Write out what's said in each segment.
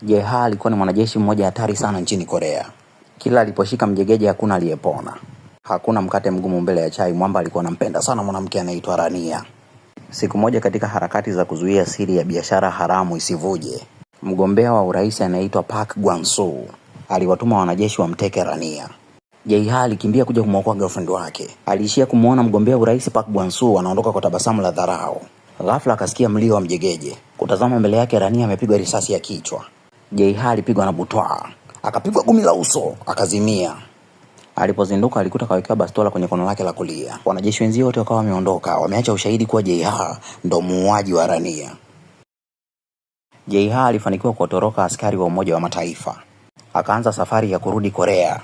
Jae-ha alikuwa ni mwanajeshi mmoja hatari sana nchini Korea. Kila aliposhika mjegeje hakuna aliyepona. Hakuna mkate mgumu mbele ya chai. Mwamba alikuwa anampenda sana mwanamke anaitwa Rania. Siku moja katika harakati za kuzuia siri ya biashara haramu isivuje, mgombea wa urais anaitwa Park Gwang-soo aliwatuma wanajeshi wamteke Rania. Jae-ha alikimbia kuja kumwokoa girlfriend wake. Aliishia kumuona mgombea urais Park Gwang-soo anaondoka kwa tabasamu la dharau. Ghafla akasikia mlio wa mjegeje. Kutazama mbele yake, Rania amepigwa risasi ya kichwa. Jae-ha alipigwa na butwaa, akapigwa gumi la uso, akazimia. Alipozinduka alikuta kawekewa bastola kwenye kono lake la kulia. Wanajeshi wenzio wote wakawa wameondoka, wameacha ushahidi kuwa Jae-ha ndo muuaji wa Rania. Jae-ha alifanikiwa kuwatoroka askari wa Umoja wa Mataifa. Akaanza safari ya kurudi Korea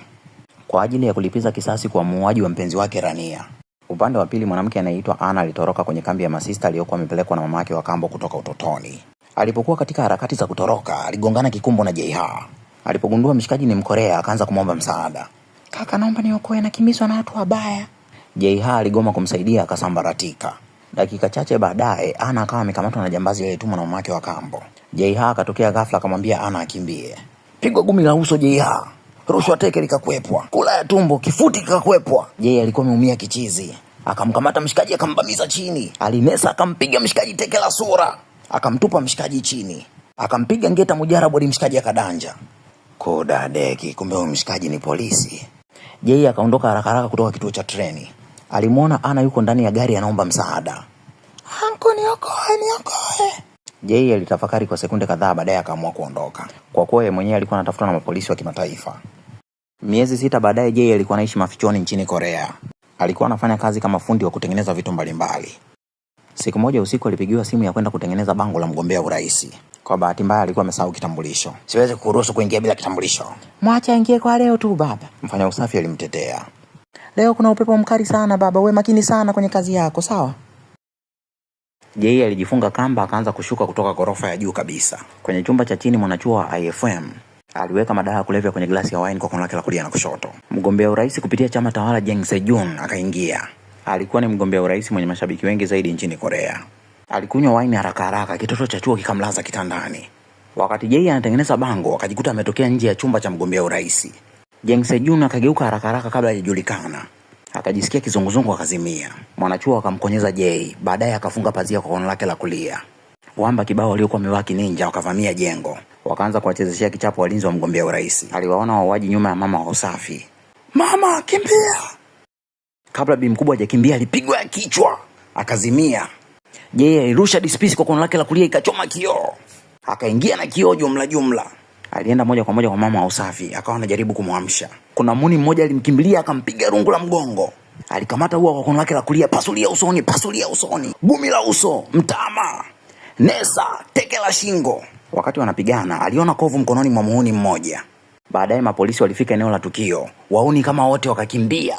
kwa ajili ya kulipiza kisasi kwa muuaji wa mpenzi wake Rania. Upande wa pili, mwanamke anaitwa Anna alitoroka kwenye kambi ya masista aliyokuwa amepelekwa na mamake wa kambo kutoka utotoni. Alipokuwa katika harakati za kutoroka, aligongana kikumbo na Jae-ha. Alipogundua mshikaji ni Mkorea, akaanza kumwomba msaada. Kaka, naomba niokoe, nakimbizwa na watu wabaya. Jae-ha aligoma kumsaidia, akasambaratika. Dakika chache baadaye, Anna akawa amekamatwa na jambazi aliyetumwa na mamake wa kambo. Jae-ha akatokea ghafla, akamwambia Anna akimbie. Pigwa gumi la uso Jae-ha. Rushwa teke likakwepwa. Kula ya tumbo, kifuti kikakwepwa. Jae alikuwa ameumia kichizi. Akamkamata mshikaji, akambamiza chini. Alinesa akampiga mshikaji teke la sura. Akamtupa mshikaji chini. Akampiga ngeta mujarabu hadi mshikaji akadanja. Koda deki, kumbe huyu mshikaji ni polisi. Jae akaondoka haraka haraka kutoka kituo cha treni. Alimuona Anna yuko ndani ya gari anaomba msaada. Anko, niokoe, niokoe. Jae alitafakari kwa sekunde kadhaa, baadaye akaamua kuondoka. Kwa kuwa yeye mwenyewe alikuwa anatafutwa na mapolisi wa kimataifa. Miezi 6 baadaye, Jae alikuwa anaishi mafichoni nchini Korea. Alikuwa anafanya kazi kama fundi wa kutengeneza vitu mbalimbali. Siku moja usiku alipigiwa simu ya kwenda kutengeneza bango la mgombea urais. Kwa bahati mbaya alikuwa amesahau kitambulisho. Siwezi kuruhusu kuingia bila kitambulisho. Mwacha ingie kwa leo tu baba. Mfanya usafi alimtetea. Leo kuna upepo mkali sana baba, uwe makini sana kwenye kazi yako, sawa? Jae alijifunga kamba, akaanza kushuka kutoka ghorofa ya juu kabisa. Kwenye chumba cha chini, mwanachuo wa IFM aliweka madawa ya kulevya kwenye glasi ya wine kwa kono lake la kulia na kushoto. Mgombea urais kupitia chama tawala Jang Se-jun akaingia. Alikuwa ni mgombea urais mwenye mashabiki wengi zaidi nchini Korea. Alikunywa wine haraka haraka, kitoto cha chuo kikamlaza kitandani. Wakati Jae anatengeneza bango, akajikuta ametokea nje ya chumba cha mgombea urais. Jang Se-jun akageuka haraka haraka kabla hajajulikana. Akajisikia kizunguzungu, akazimia. Mwanachuo akamkonyeza Jae, baadaye akafunga pazia kwa kono lake la kulia. Wamba kibao waliokuwa wamevaa ninja wakavamia jengo. Wakaanza kuwachezeshia kichapo walinzi wa mgombea urais. Aliwaona wauaji nyuma ya mama wa usafi. Mama, kimbia! Kabla bi mkubwa hajakimbia, alipigwa ya kichwa, akazimia. Jae alirusha dispisi kwa kono lake la kulia, ikachoma kioo. Akaingia na kioo jumla. Alienda moja kwa moja kwa mama wa usafi, akawa anajaribu kumwamsha. Kuna muni mmoja alimkimbilia, akampiga rungu la mgongo. Alikamata ua kwa kono lake la kulia, pasulia usoni. Gumi la uso, mtama, nesa, teke la shingo. Wakati wanapigana, aliona kovu mkononi mwa muhuni mmoja. Baadaye mapolisi walifika eneo la tukio. Wauni kama wote wakakimbia.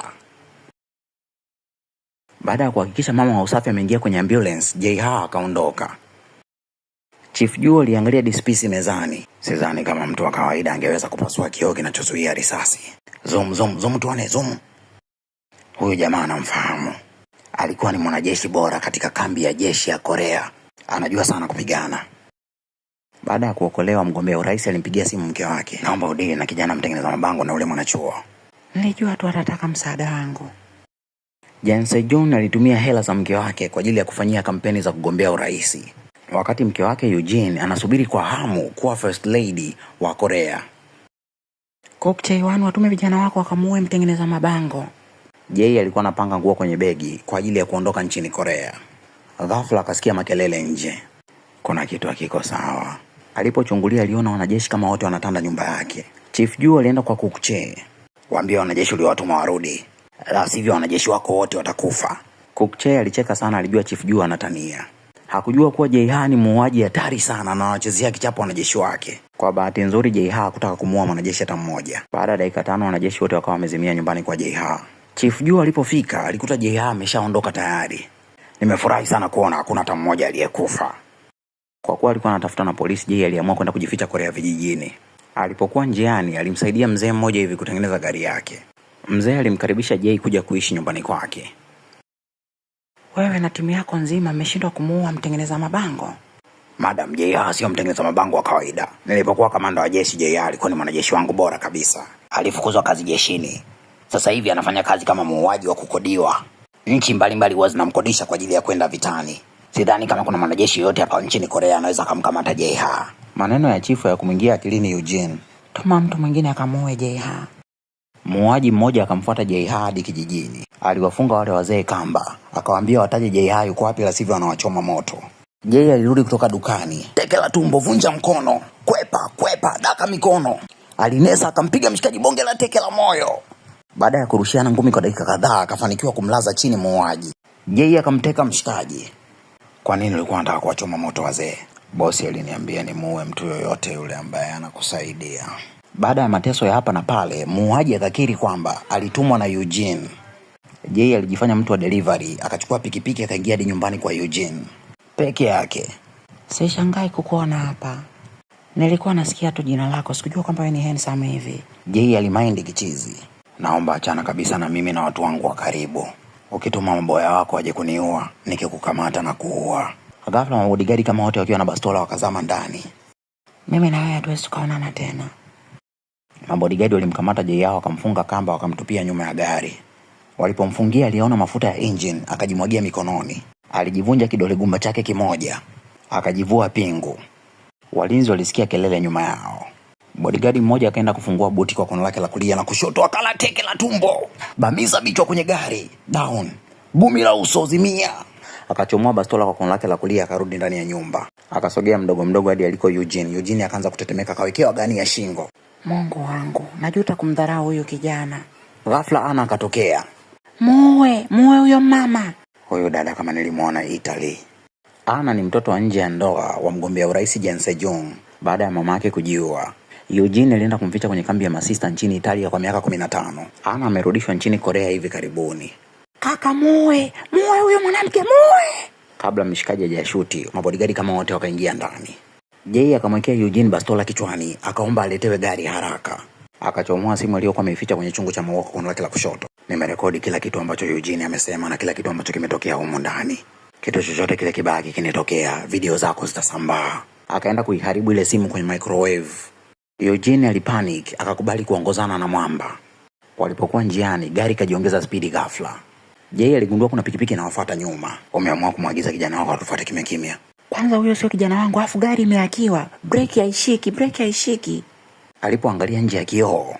Baada ya kuhakikisha mama wa usafi ameingia kwenye ambulance, Jae-ha akaondoka. Chief Juo aliangalia dispisi mezani. Sidhani kama mtu wa kawaida angeweza kupasua kioo kinachozuia risasi. Zoom tuone, zoom. Huyu jamaa anamfahamu. Alikuwa ni mwanajeshi bora katika kambi ya jeshi ya Korea. Anajua sana kupigana. Baada ya kuokolewa, mgombea urais alimpigia simu mke wake. Naomba udili na kijana mtengeneza mabango na ule mwanachuo. Nilijua tu atataka msaada wangu. Jang Se-jun alitumia hela za mke wake kwa ajili ya kufanyia kampeni za kugombea urais. Wakati mke wake Eugene anasubiri kwa hamu kuwa first lady wa Korea. Kok Chae-wan, watume vijana wako wakamuue mtengeneza mabango. Jae alikuwa anapanga nguo kwenye begi kwa ajili ya kuondoka nchini Korea. Ghafla akasikia makelele nje. Kuna kitu hakiko sawa. Alipochungulia aliona wanajeshi kama wote wanatanda nyumba yake. Chief Juo alienda kwa Kok Chae. Waambie wanajeshi uliowatuma warudi, la sivyo wanajeshi wako wote watakufa. Kok Chae alicheka sana, alijua Chief Juo anatania. Hakujua kuwa Jae-ha ni muuaji hatari sana na anawachezea kichapo wanajeshi wake. Kwa bahati nzuri, Jae-ha hakutaka kumuua mwanajeshi hata mmoja. Baada ya dakika 5 wanajeshi wote wakawa wamezimia nyumbani kwa Jae-ha. Chief Juo alipofika alikuta Jae-ha ameshaondoka tayari. Nimefurahi sana kuona hakuna hata mmoja aliyekufa. Kwa kuwa alikuwa anatafuta na polisi, Jae aliamua kwenda kujificha Korea vijijini. Alipokuwa njiani, alimsaidia mzee mmoja hivi kutengeneza gari yake. Mzee alimkaribisha Jae kuja kuishi nyumbani kwake. Wewe na timu yako nzima mmeshindwa kumuua mtengeneza mabango? Madam JR sio mtengeneza mabango wa kawaida. Nilipokuwa kamanda wa jeshi, JR alikuwa ni mwanajeshi wangu bora kabisa. Alifukuzwa kazi jeshini. Sasa hivi anafanya kazi kama muuaji wa kukodiwa. Nchi mbalimbali huwa zinamkodisha kwa ajili ya kwenda vitani. Sidhani kama kuna mwanajeshi yote hapa nchini Korea anaweza kumkamata JR. Maneno ya chifu ya kumwingia akilini Eugene. Tuma mtu mwingine akamuue JR. Muuaji mmoja akamfuata JR hadi kijijini. Aliwafunga wale wazee kamba, akawaambia wataje JR yuko wapi, la sivyo anawachoma moto. JR alirudi kutoka dukani. Teke la tumbo, vunja mkono, kwepa, daka mikono. Alinesa akampiga mshikaji bonge la teke la moyo. Baada ya kurushiana ngumi kwa dakika kadhaa, akafanikiwa kumlaza chini muuaji. JR akamteka mshikaji. Kwa nini ulikuwa unataka kuwachoma moto wazee? Bosi aliniambia ni muue mtu yoyote yule ambaye anakusaidia. Baada ya mateso ya hapa na pale, muuaji akakiri kwamba alitumwa na Eugene. JR alijifanya mtu wa delivery, akachukua pikipiki akaingia hadi nyumbani kwa Eugene peke yake. Sishangai kukuona hapa. Nilikuwa nasikia tu jina lako, sikujua kwamba wewe ni handsome hivi. JR alimaindi kichizi. Naomba achana kabisa na mimi na watu wangu wa karibu. Ukituma maboya wako waje kuniua, nikikukamata na kuua. Ghafla mabodigari kama wote wakiwa na bastola wakazama ndani. Mimi na wewe hatuwezi tukaonana tena. Mabodigari walimkamata JR, wakamfunga kamba, wakamtupia nyuma ya gari. Walipomfungia aliona mafuta ya engine, akajimwagia mikononi. Alijivunja kidole gumba chake kimoja, akajivua pingu. Walinzi walisikia kelele nyuma yao. Bodyguard mmoja akaenda kufungua buti kwa kono lake la kulia na kushoto, akala teke la tumbo. Bamiza bichwa kwenye gari, down. Bumi la uso zimia. Akachomoa bastola kwa kono lake la kulia, akarudi ndani ya nyumba. Akasogea mdogo hadi aliko Eugene. Eugene akaanza kutetemeka, kawekewa gani ya shingo. Mungu wangu, najuta kumdharau huyu kijana. Ghafla Ana akatokea. Muue huyo mama. Huyo dada kama nilimuona Italy. Ana ni mtoto wa nje ya ndoa wa mgombea urais Jang Sejong baada ya mama yake kujiua. Eugene alienda kumficha kwenye kambi ya masista nchini Italia kwa miaka 15. Ana amerudishwa nchini Korea hivi karibuni. Kaka muue huyo mwanamke, muue. Kabla mshikaji hajashuti, mabodigari kama wote wakaingia ndani. JR akamwekea Eugene bastola kichwani, akaomba aletewe gari haraka. Akachomoa simu aliyokuwa ameficha kwenye chungu cha maua kwa kono lake la kushoto. Nimerekodi kila kitu ambacho Eugene amesema na kila kitu ambacho kimetokea humu ndani. Kitu chochote kile kibaki kinitokea, video zako zitasambaa. Akaenda kuiharibu ile simu kwenye microwave. Eugene alipanic, akakubali kuongozana na mwamba. Walipokuwa njiani, gari kajiongeza spidi ghafla. JR aligundua kuna pikipiki inawafuata nyuma. Umeamua kumwagiza kijana wako atufuate kimya kimya. Kwanza huyo sio kijana wangu, afu gari imehakiwa. Breki haishiki. Alipoangalia nje ya kioo,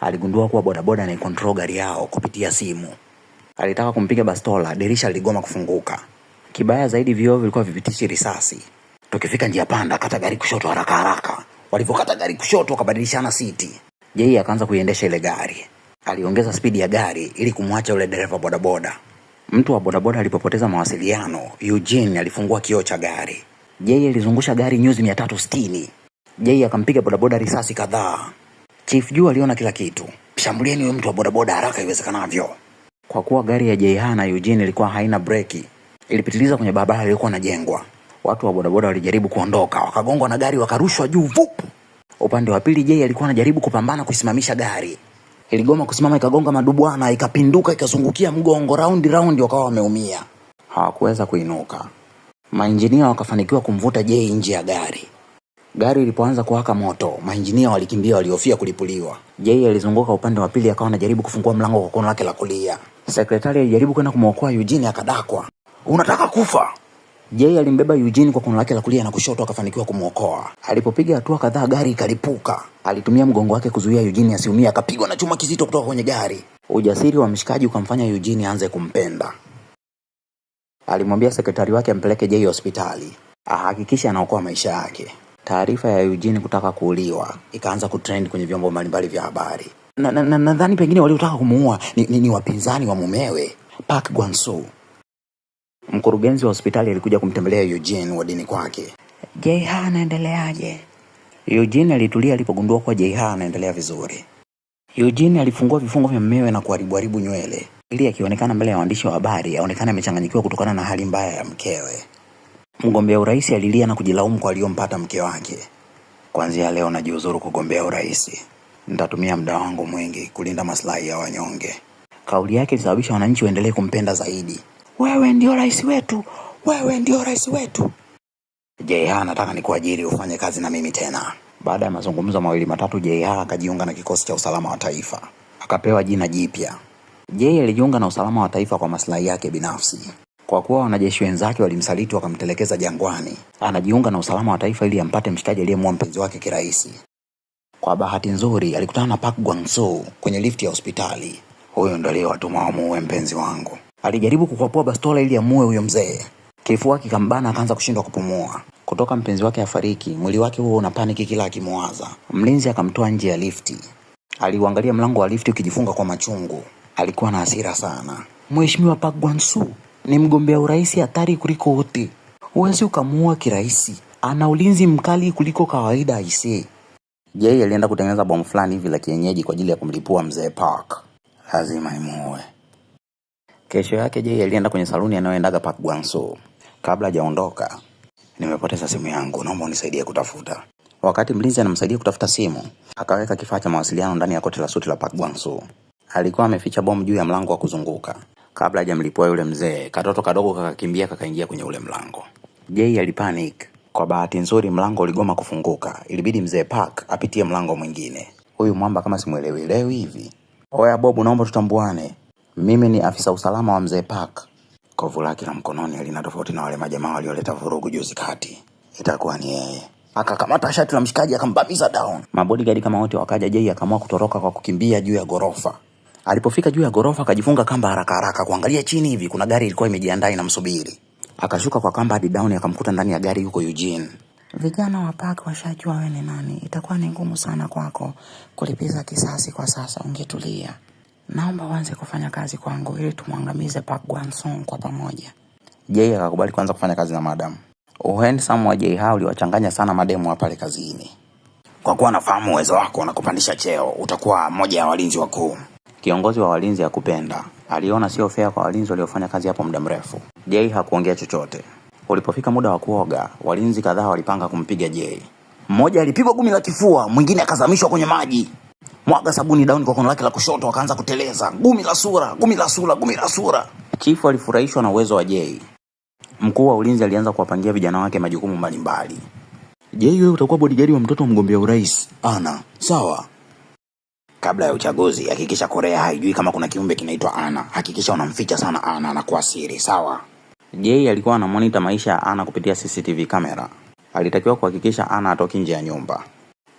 aligundua kuwa bodaboda anaikontrol gari yao kupitia simu. Alitaka kumpiga bastola, dirisha liligoma kufunguka. Kibaya zaidi, vioo vilikuwa vipitishi risasi. Tukifika njia panda, kata gari kushoto haraka. Walipokata gari kushoto, wakabadilishana siti. JR akaanza kuiendesha ile gari. Aliongeza spidi ya gari ili kumwacha yule dereva bodaboda. Mtu wa bodaboda alipopoteza mawasiliano, Eugene alifungua kioo cha gari. JR alizungusha gari nyuzi 360. JR akampiga bodaboda risasi kadhaa. Chief Juu aliona kila kitu. Shambulieni huyo mtu wa bodaboda haraka iwezekanavyo. Kwa kuwa gari ya JR na Eugene ilikuwa haina breki, ilipitiliza kwenye barabara iliyokuwa inajengwa. Watu wa bodaboda walijaribu kuondoka, wakagongwa na gari, wakarushwa juu vup. Upande wa pili JR alikuwa anajaribu kupambana kusimamisha gari. Iligoma kusimama, ikagonga madubwana, ikapinduka, ikazungukia mgongo, round wakawa wameumia. Hawakuweza kuinuka. Mainjinia wakafanikiwa kumvuta JR nje ya gari. Gari ilipoanza kuwaka moto, mainjinia walikimbia, walihofia kulipuliwa. JR alizunguka upande wa pili, akawa anajaribu kufungua mlango kwa kono lake la kulia. Sekretari alijaribu kwenda kumwokoa Eugene, akadakwa. Unataka kufa? JR alimbeba Eugene kwa kono lake la kulia na kushoto, akafanikiwa kumwokoa. Alipopiga hatua kadhaa, gari ikalipuka. Alitumia mgongo wake kuzuia Eugene asiumie, akapigwa na chuma kizito kutoka kwenye gari. Ujasiri wa mshikaji ukamfanya Eugene aanze kumpenda. Alimwambia sekretari wake ampeleke JR hospitali, ahakikishe anaokoa maisha yake. Taarifa ya Eugene kutaka kuuliwa ikaanza kutrend kwenye vyombo mbalimbali vya habari. Nadhani pengine waliotaka kumuua ni wapinzani wa mumewe, Park Gwon-soo. Mkurugenzi wa hospitali alikuja kumtembelea Eugene wadini kwake. JR anaendeleaje? Eugene alitulia alipogundua kuwa JR anaendelea vizuri. Eugene alifungua vifungo vya mumewe na kuharibu nywele, ili akionekana mbele ya waandishi wa habari aonekane amechanganyikiwa kutokana na hali mbaya ya mkewe. Mgombea urais alilia na kujilaumu kwa aliyompata mke wake. Kuanzia leo najiuzuru kugombea urais. Nitatumia muda wangu mwingi kulinda maslahi ya wanyonge. Kauli yake ilisababisha wananchi waendelee kumpenda zaidi. Wewe ndio rais wetu. JH anataka nikuajiri ufanye kazi na mimi tena. Baada ya mazungumzo mawili matatu, JH akajiunga na kikosi cha usalama wa taifa. Akapewa jina jipya. Jay alijiunga na usalama wa taifa kwa maslahi yake binafsi. Kwa kuwa wanajeshi wenzake walimsaliti wakamtelekeza jangwani, anajiunga na usalama wa taifa ili ampate mshikaji aliyemua mpenzi wake kirahisi. Kwa bahati nzuri alikutana na Park Gwang-soo kwenye lifti ya hospitali. Huyo ndo aliyewatuma wamuue mpenzi wangu. Alijaribu kukwapua bastola ili amue huyo mzee. Kifua kikambana, akaanza kushindwa kupumua. Kutoka mpenzi wake afariki, mwili wake huo una paniki kila akimuwaza. Mlinzi akamtoa nje ya lifti. Aliuangalia mlango wa lifti ukijifunga kwa machungu. Alikuwa na hasira sana. Mheshimiwa Park Gwang-soo ni mgombea urais hatari kuliko wote. Huwezi ukamuua kirahisi. Ana ulinzi mkali kuliko kawaida aisee. Jay alienda kutengeneza bomu fulani hivi la kienyeji kwa ajili ya kumlipua mzee Park. Lazima imuue. Kesho yake Jay alienda kwenye saluni anayoendaga Park Gwang-soo. Kabla hajaondoka, nimepoteza simu yangu, naomba unisaidie kutafuta. Wakati mlinzi anamsaidia kutafuta simu, akaweka kifaa cha mawasiliano ndani ya koti la suti la Park Gwang-soo. Alikuwa ameficha bomu juu ya mlango wa kuzunguka. Kabla hajamlipua yule mzee, katoto kadogo kakakimbia kakaingia kwenye ule mlango. Jay alipanic. Kwa bahati nzuri mlango uligoma kufunguka. Ilibidi mzee Park apitie mlango mwingine. Huyu mwamba kama simuelewi hivi. Oya Bob, naomba tutambuane. Mimi ni afisa usalama wa mzee Park. Kovu lake la mkononi alina tofauti na wale majamaa walioleta vurugu juzi kati. Itakuwa ni yeye. Akakamata shati la mshikaji akambamiza down. Mabodyguard kama wote wakaja. Jay akaamua kutoroka kwa kukimbia juu ya gorofa. Alipofika juu ya gorofa akajifunga kamba haraka kuangalia chini hivi kuna gari ilikuwa imejiandaa inamsubiri. Akashuka kwa kamba hadi down, akamkuta ndani ya gari yuko Eugene. Vijana wa Park washajua wewe ni nani. Itakuwa ni ngumu sana kwako kulipiza kisasi kwa sasa, ungetulia. Naomba uanze kufanya kazi kwangu ili tumwangamize Park Gwang-soo kwa pamoja. Jay akakubali kuanza kufanya kazi na madam. Uhandsome wa Jay hao uliwachanganya sana mademu wa pale kazini. Kwa kuwa nafahamu uwezo wako na kupandisha cheo, utakuwa mmoja ya walinzi wakuu. Kiongozi wa walinzi hakupenda. Aliona sio fair kwa walinzi waliofanya kazi hapo muda mrefu. Jay hakuongea chochote. Ulipofika muda wa kuoga, walinzi kadhaa walipanga kumpiga Jay. Mmoja alipigwa gumi la kifua, mwingine akazamishwa kwenye maji. Mwaga sabuni down kwa kono lake la kushoto, akaanza kuteleza. Gumi la sura. Chifu alifurahishwa na uwezo wa Jay. Mkuu wa ulinzi alianza kuwapangia vijana wake majukumu mbalimbali. Jay, wewe utakuwa bodyguard wa mtoto mgombea urais. Ana, sawa. Kabla ya uchaguzi, hakikisha Korea haijui kama kuna kiumbe kinaitwa Ana. Hakikisha unamficha sana Ana na kwa siri, sawa? Jay alikuwa anamonitor maisha ya Ana kupitia CCTV kamera. Alitakiwa kuhakikisha Ana atoki nje ya nyumba.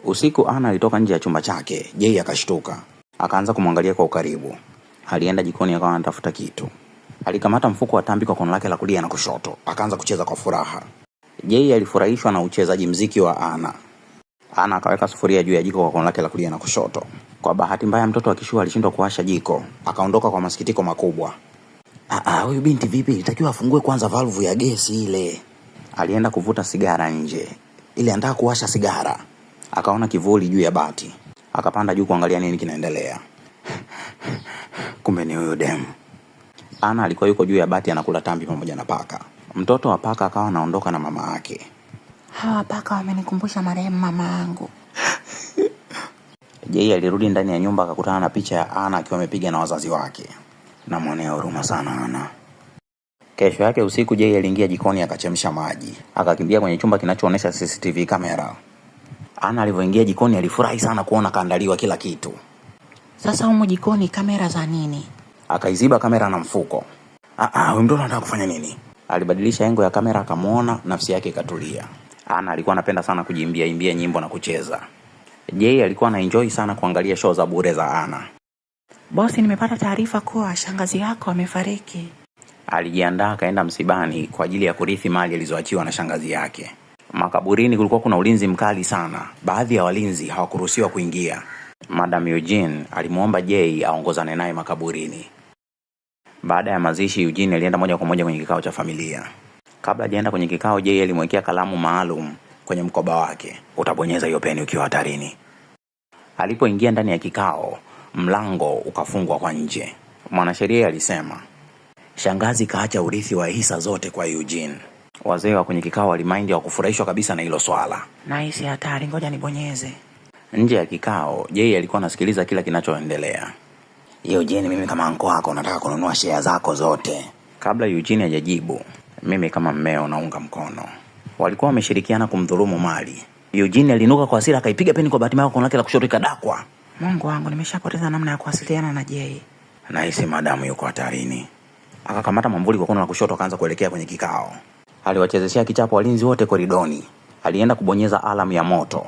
Usiku Ana alitoka nje ya chumba chake. Jay akashtuka. Akaanza kumwangalia kwa ukaribu. Alienda jikoni akawa anatafuta kitu. Alikamata mfuko wa tambi kwa kono lake la kulia na kushoto. Akaanza kucheza kwa furaha. Jay alifurahishwa na uchezaji mziki wa Ana. Ana akaweka sufuria juu ya jiko kwa kono lake la kulia na kushoto. Kwa bahati mbaya mtoto wa kishua alishindwa kuwasha jiko. Akaondoka kwa masikitiko makubwa. Huyu binti vipi? Ilitakiwa afungue kwanza valve ya gesi ile. Alienda kuvuta sigara nje. Ili anataka kuwasha sigara. Akaona kivuli juu ya bati. Akapanda juu kuangalia nini kinaendelea. Kumbe ni huyo dem. Ana alikuwa yuko juu ya bati anakula tambi pamoja na paka. Mtoto wa paka akawa anaondoka na mama yake. Hawa paka wamenikumbusha marehemu mama yangu. Jay alirudi ndani ya nyumba akakutana na picha ya Ana akiwa amepiga na wazazi wake. Namwonea huruma sana Ana. Kesho yake usiku Jay aliingia jikoni akachemsha maji. Akakimbia kwenye chumba kinachoonesha CCTV kamera. Ana alivyoingia jikoni alifurahi sana kuona kaandaliwa kila kitu. Sasa humo jikoni kamera za nini? Akaiziba kamera na mfuko. Huyu mtoto anataka kufanya nini? Alibadilisha engo ya kamera akamuona, nafsi yake ikatulia. Ana alikuwa anapenda sana kujiimbia nyimbo na kucheza. Jay alikuwa anaenjoy sana kuangalia show za bure za Ana. Bosi, nimepata taarifa kuwa shangazi yako amefariki. Alijiandaa akaenda msibani kwa ajili ya kurithi mali alizoachiwa na shangazi yake. Makaburini kulikuwa kuna ulinzi mkali sana. Baadhi ya walinzi hawakuruhusiwa kuingia. Madam Eugene alimuomba Jay aongozane naye makaburini. Baada ya mazishi, Eugene alienda moja kwa moja kwenye kikao cha familia. Kabla hajaenda kwenye kikao, Jay alimwekea kalamu maalum kwenye mkoba wake. Utabonyeza hiyo peni ukiwa hatarini. Alipoingia ndani ya kikao, mlango ukafungwa kwa nje. Mwanasheria alisema, shangazi kaacha urithi wa hisa zote kwa Eugene. Wazee wa kwenye kikao walimind wa kufurahishwa kabisa na hilo swala. Nice, hatari, ngoja nibonyeze. Nje ya kikao, Jay alikuwa anasikiliza kila kinachoendelea. Eugene, mimi kama anko wako nataka kununua share zako zote. Kabla Eugene hajajibu, mimi kama mmeo naunga mkono. Walikuwa wameshirikiana kumdhulumu mali. Eugene alinuka kwa hasira akaipiga peni kwa bahati mbaya kwa lake la kushoto ikadakwa. Mungu wangu, nimeshapoteza namna ya kuwasiliana na Jay. Nahisi madamu yuko hatarini. Akakamata mwamvuli kwa kono la kushoto akaanza kuelekea kwenye kikao. Aliwachezeshea kichapo walinzi wote koridoni. Alienda kubonyeza alarm ya moto.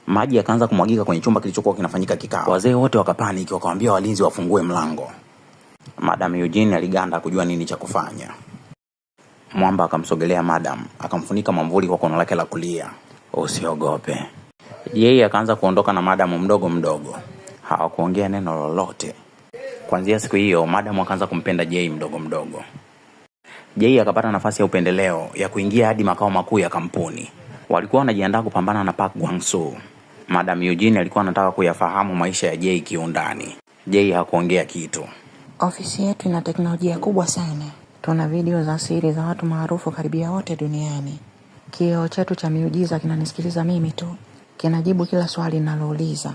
Maji yakaanza kumwagika kwenye chumba kilichokuwa kinafanyika kikao. Wazee wote wakapaniki wakawaambia walinzi wafungue mlango. Madam Eugene aliganda kujua nini cha kufanya. Mwamba akamsogelea madam, akamfunika mwamvuli kwa kono lake la kulia. Usiogope. Yeye akaanza kuondoka na madam mdogo mdogo. Hawakuongea neno lolote. Kuanzia siku hiyo madam akaanza kumpenda Jay mdogo mdogo. Jay akapata nafasi ya upendeleo ya kuingia hadi makao makuu ya kampuni. Walikuwa wanajiandaa kupambana na Park Gwang-soo. Madam Eugene alikuwa anataka kuyafahamu maisha ya Jay kiundani. Jay hakuongea kitu. Ofisi yetu ina teknolojia kubwa sana. Tuna video za siri za watu maarufu karibia wote duniani. Kioo chetu cha miujiza kinanisikiliza mimi tu. Kinajibu kila swali ninalouliza.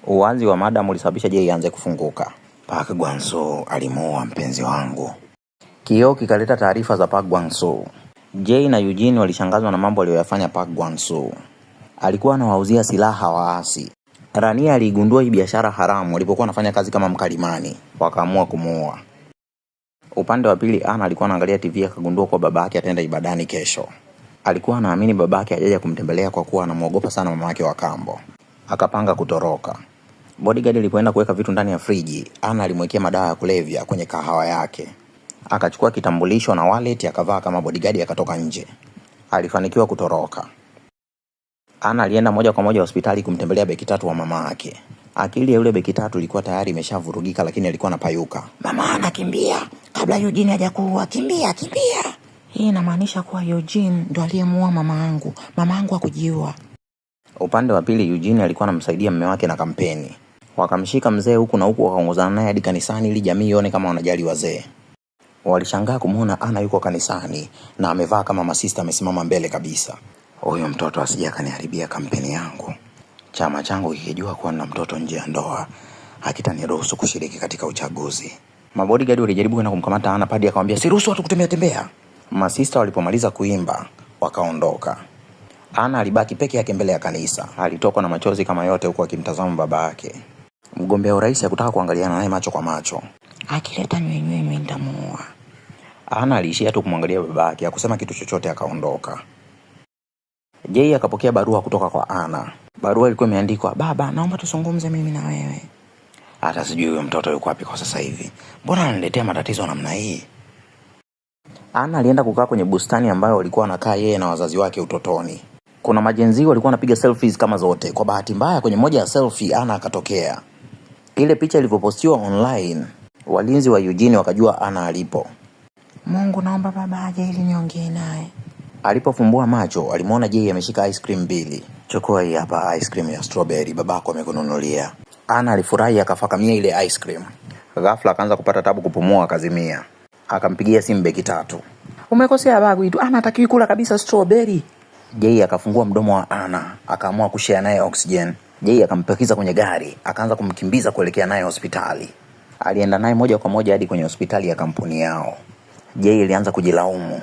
Uwazi wa madam ulisababisha Jay aanze kufunguka. Park Gwang-soo alimuua mpenzi wangu. Kioo kikaleta taarifa za Park Gwang-soo. Jay na Eugene walishangazwa na mambo aliyoyafanya Park Gwang-soo. Alikuwa anawauzia silaha waasi. Rania aligundua hii biashara haramu alipokuwa anafanya kazi kama mkalimani. Wakaamua kumuua. Upande wa pili Ana alikuwa anaangalia TV akagundua kwa babake ataenda ibadani kesho. Alikuwa anaamini babake hajaja kumtembelea kwa kuwa anamuogopa sana mamake wa kambo. Akapanga kutoroka. Bodyguard alipoenda kuweka vitu ndani ya friji, Ana alimwekea madawa ya kulevya kwenye kahawa yake. Akachukua kitambulisho na wallet akavaa kama bodyguard akatoka nje. Alifanikiwa kutoroka. Ana alienda moja kwa moja hospitali kumtembelea beki tatu wa mama yake. Akili ya yule beki tatu ilikuwa tayari imeshavurugika lakini alikuwa anapayuka. Mama anakimbia. Kabla Eugene hajakuua, kimbia. Hii inamaanisha kuwa Eugene ndo aliyemuua mama yangu. Mama yangu hakujiua. Upande wa pili Eugene alikuwa anamsaidia mume wake na kampeni. Wakamshika mzee huku na huku wakaongozana naye hadi kanisani ili jamii ione kama wanajali wazee. Walishangaa kumuona Ana yuko kanisani na amevaa kama masista amesimama mbele kabisa. Huyo mtoto asije akaniharibia kampeni yangu. Chama changu kikijua kuwa na mtoto nje ya ndoa hakitaniruhusu kushiriki katika uchaguzi. Mabodyguard walijaribu kwenda kumkamata Ana padi akamwambia siruhusu watu kutembea tembea. Masista walipomaliza kuimba wakaondoka. Ana alibaki peke yake mbele ya kanisa. Alitokwa na machozi kama yote huku akimtazama baba yake. Mgombea urais hakutaka kuangaliana naye macho kwa macho. Akileta nywenywe nitamuua. Ana aliishia tu kumwangalia baba yake, hakusema kitu chochote akaondoka. Jay akapokea barua kutoka kwa Ana. Barua ilikuwa imeandikwa, baba, naomba tuzungumze mimi na wewe. Hata sijui huyo mtoto yuko wapi kwa sasa hivi. Mbona ananiletea matatizo namna hii? Ana alienda kukaa kwenye bustani ambayo walikuwa wanakaa yeye na wazazi wake utotoni. Kuna majenzi walikuwa wanapiga selfies kama zote. Kwa bahati mbaya kwenye moja ya selfie Ana akatokea. Ile picha ilivyopostiwa online, walinzi wa Eugene wakajua Ana alipo. Mungu, naomba baba aje ili niongee naye. Alipofumbua macho, alimuona Jay ameshika ice cream 2. Chukua hii hapa ice cream ya strawberry, babako amekununulia. Ana alifurahi akafakamia ile ice cream. Ghafla akaanza kupata tabu kupumua akazimia. Akampigia simu beki tatu. Umekosea babu, itu Ana hatakiwi kula kabisa strawberry. Jay akafungua mdomo wa Ana, akaamua kushare naye oxygen. Jay akampakiza kwenye gari, akaanza kumkimbiza kuelekea naye hospitali. Alienda naye moja kwa moja hadi kwenye hospitali ya kampuni yao. Jay alianza kujilaumu.